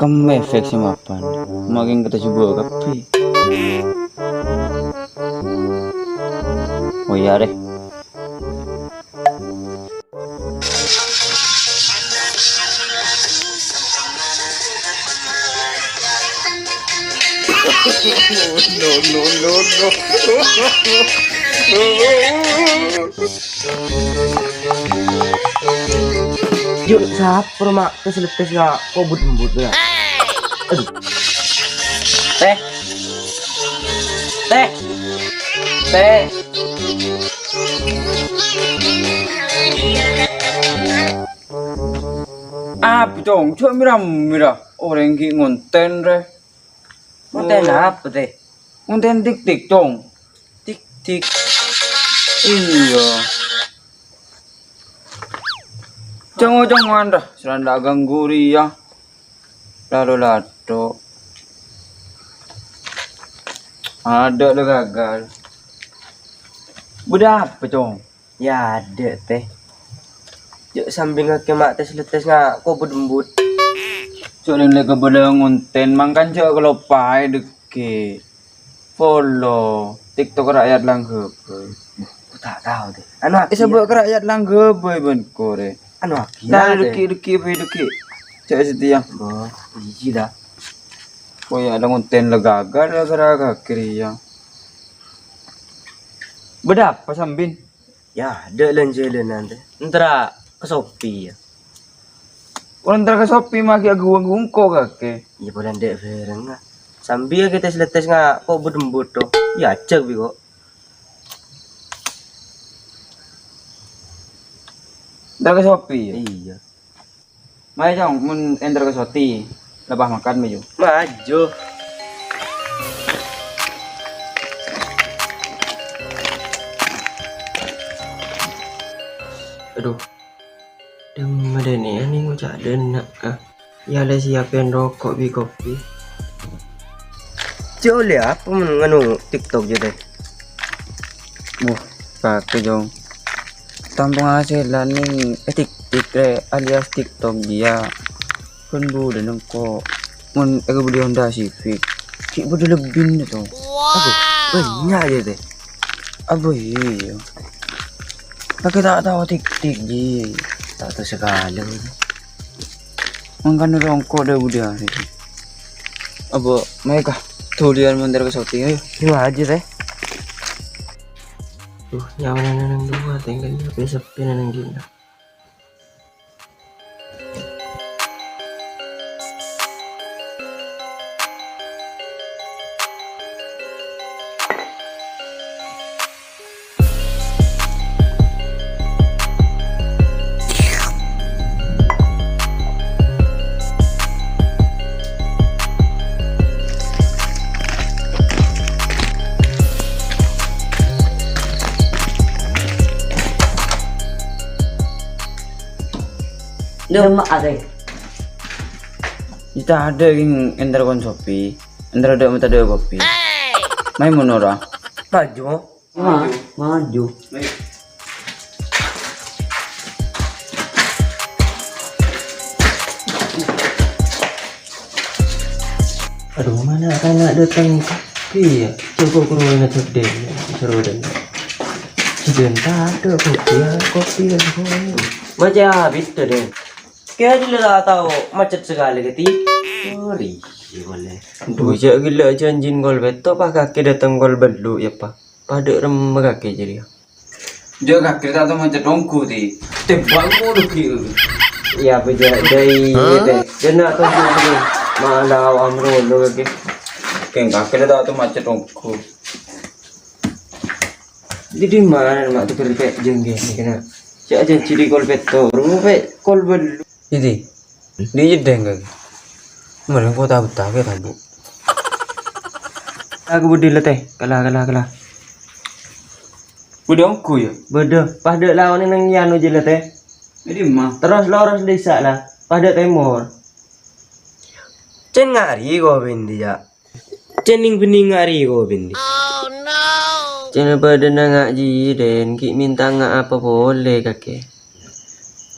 efek sih mapan. Makin kita coba kapi. Oh iya deh. Yuk, siapa mak tes nggak kok but ya? Aduh. Teh. Apa dong? Coba mira. Orang ki ngonten re. Konten apa teh? Ngonten tik dong. Tik. Iya. Jangan dah. Seranda ganggu ria. Lalu lado. Ada lo gagal. Budak apa dong? Ya ada teh. Yuk sambil ngekemak tes nggak kok but. Soalnya mereka pada ngonten makan cok kalau pai deke follow TikTok rakyat langgep. Aku tak tahu deh. Anu aki. Sebab rakyat langgep ben kore. Anu aki. Nah deki. Cak setia. Oh, iya dah. Oh ya ada ngonten legagar gara-gara kiri ya. Bedap pasambin. Ya, ada jalan nanti. Ntar ke Shopee ya. Orang ke Shopee maki agung ko kake. Iya boleh dek bareng lah. Sambil kita tes nggak kok but tuh. Ya cek bi kok. Ntar ke Shopee ya. Iya. Mai jong mun enter ke Shopee. Lepas makan maju. Maju. Aduh. Dem ada nih ngucap denak ya ada siapin rokok bi kopi. Cok lihat apa nganu TikTok je deh. Kake jong. Tampung hasilan ning tik alias TikTok dia. Kan bude nengko. Mun aku beli Honda Civic. Ki bude lebih itu. Aduh, banyak aja deh. Aduh iya. Pakai tak tahu tik ji. Tak tahu sekali. Mangkan rongko dah bude hari. Abo, mereka tulian mandar ke Shopee ayo. Dua aja deh. Tuh, nyawa nang dua tinggal sepi nang gila. Lemak ada. Kita ada yang enter kon Shopee. Enter ada minta ada kopi. Mai monora. Maju. Maju. Aduh, mana kan nak datang kopi ya? Coba kurang nak sedih ya, seru dan. Sebentar ada kopi kan semua. Macam habis tu deh. Kaya dia tak tahu macet sekali keti. Sorry, boleh. Bujak gila janjin gol beto pak kaki datang gol belu ya pak. Pada remah kaki jadi. Dia kaki tak tahu macet dongku ti. Tebal mulu kiri. Ya bujak dari deh. Dia nak tahu dulu. Malah amro lo kaki. Keng kaki tak tahu macet dongku. Jadi mana mak tu keripet jengge ni kena. Cak aja ciri gol beto. Rumah pet gol belu. Jadi, dia jedeng kan? Mana kau tahu ke tahu? Aku budi lah teh, kalah. Udah aku ya? Bodoh, pada lawan nang yanu je lah teh. Jadi mah. Terus lurus desa lah, pada timur. Cen ngari kau bindi ya. Cening bening ngari kau bindi. Oh no. Cen pada nangak jiren, ki minta ngak apa boleh kakek.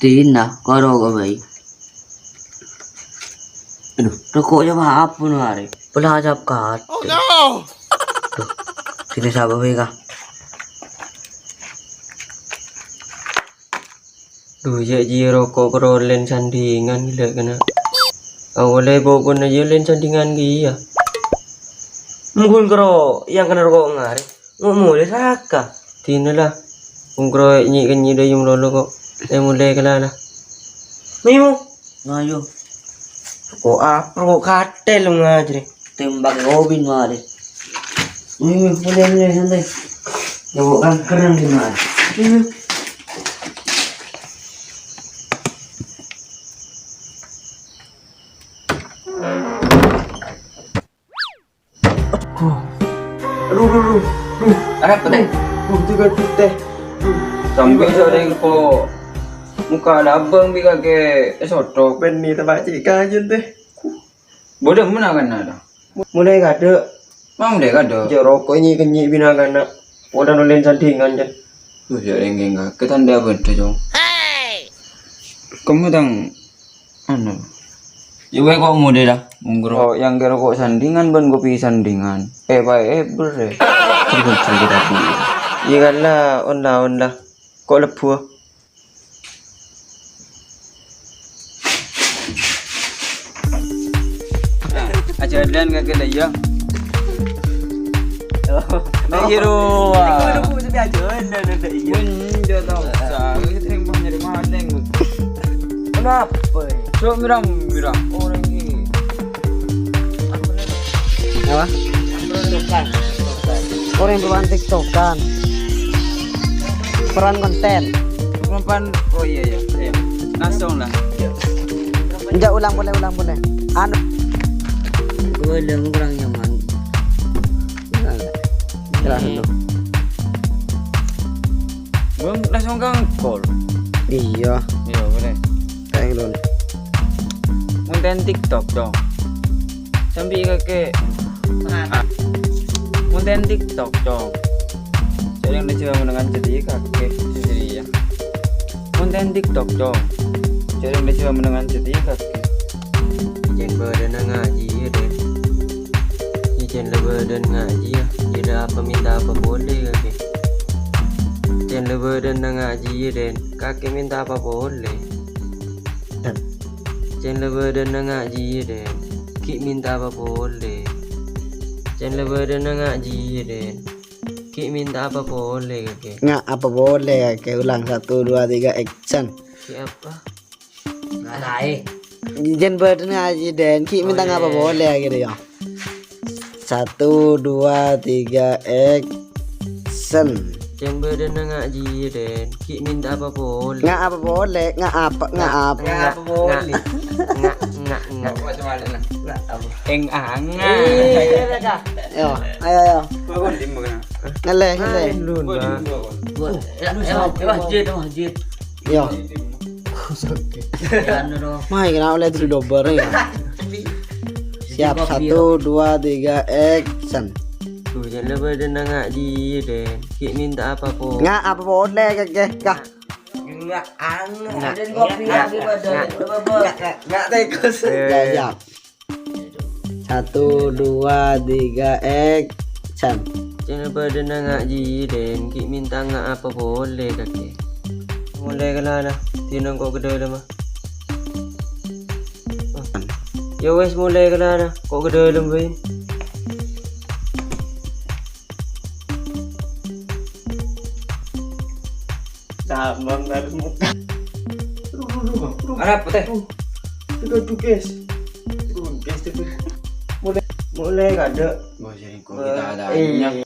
Tina, karo ka bay. Aduh, rokoknya apa pun hari. Pelajap kat. Oh no. Tuh, sini sabar kah? Duh, jadi rokok kerolen sandingan gila kena. Awalnya bawa aja len sandingan dia. Mungkin kero yang kena rokok ngari. Mulai saka. Tina lah. Kero nyi kenyi dah yung lolo kok. Mulai kena lah. Mimu. Ngayo. Rokok katel lo ngajri. Tembak ngobin mari. Mulai santai. Rokok kan keren di mari. Aduh. Apa teh? Juga teh. Sampai sore ko muka labang bika ke soto. Ben ni tempat cik kajen teh. Bodoh mana kan ada? Mulai kada. Mau deh kada. Je rokok ini kenyi bina kana. Udah nulen sandingan jen. Tuh ya rengeng enggak. Ketanda betul jong. Kamu tang anu. Juga kok muda dah. Munggro yang kira kok sandingan ban kopi sandingan. Ber. Cerita tapi. Iya kan lah, onda. Kok lepuh? Aja dan kagak lah ya. Nah hero. Lepuh tapi aja dan ada iya. Dia tahu. Kita yang mau nyari maling. Kenapa? So miram orang ini. Apa? Orang yang bermain TikTok kan. Peran konten. Oh iya. Langsung lah. Enggak ulang boleh. Anu. Kurang nyaman. Jelas dulu. Bang langsung call. Iya. Iya boleh. Kayak dulu. Konten TikTok dong. Sampai kakek. Konten TikTok dong. Jadi yang dicoba mendengar jadi kakek sendiri ya. Konten TikTok dong. Jadi yang dicoba mendengar jadi kakek. Ijen badan ngaji ya deh. Ijen badan ngaji ya. Tidak apa minta apa boleh kakek. Ijen badan ngaji ya deh. Kakek minta apa boleh. Ijen badan ngaji ya deh. Ki minta apa boleh. Ijen badan ngaji ya deh. Ki minta apa boleh kakek. Nggak apa boleh kakek. Ulang 1, 2, 3 action. Ki apa? Jen badan ngaji dan Ki minta Boleh. ngapa boleh gitu ya. 1, 2, 3 action. Ijen badan ngaji ya deh. Ki minta apa boleh. Nggak apa boleh. Nggak apa. Nggak boleh. Nggak. Macam mana lah? Eng angan. Yo, ayo. Bawa di mana? Ngeleh. Luna. Masjid. Yo. Mai kena oleh dulu double ya. Siap 1, 2, 3 action. Tuh jangan badan ngaji deh. Ki minta apa po? Nggak apa boleh kakek. Kah. Ada kopi lagi badan. Nggak tekus. Ya, siap. 1, 2, 3 action. Jangan badan ngaji deh. Ki minta nggak apa boleh kakek. Mulai kelana. Tinang kok gede dah mah. Ya wes mulai kelana. Kok gede dah boy. Damang dari muka. Ada apa teh? Tugas. Mulai kada. Bos jadi kok kita ada.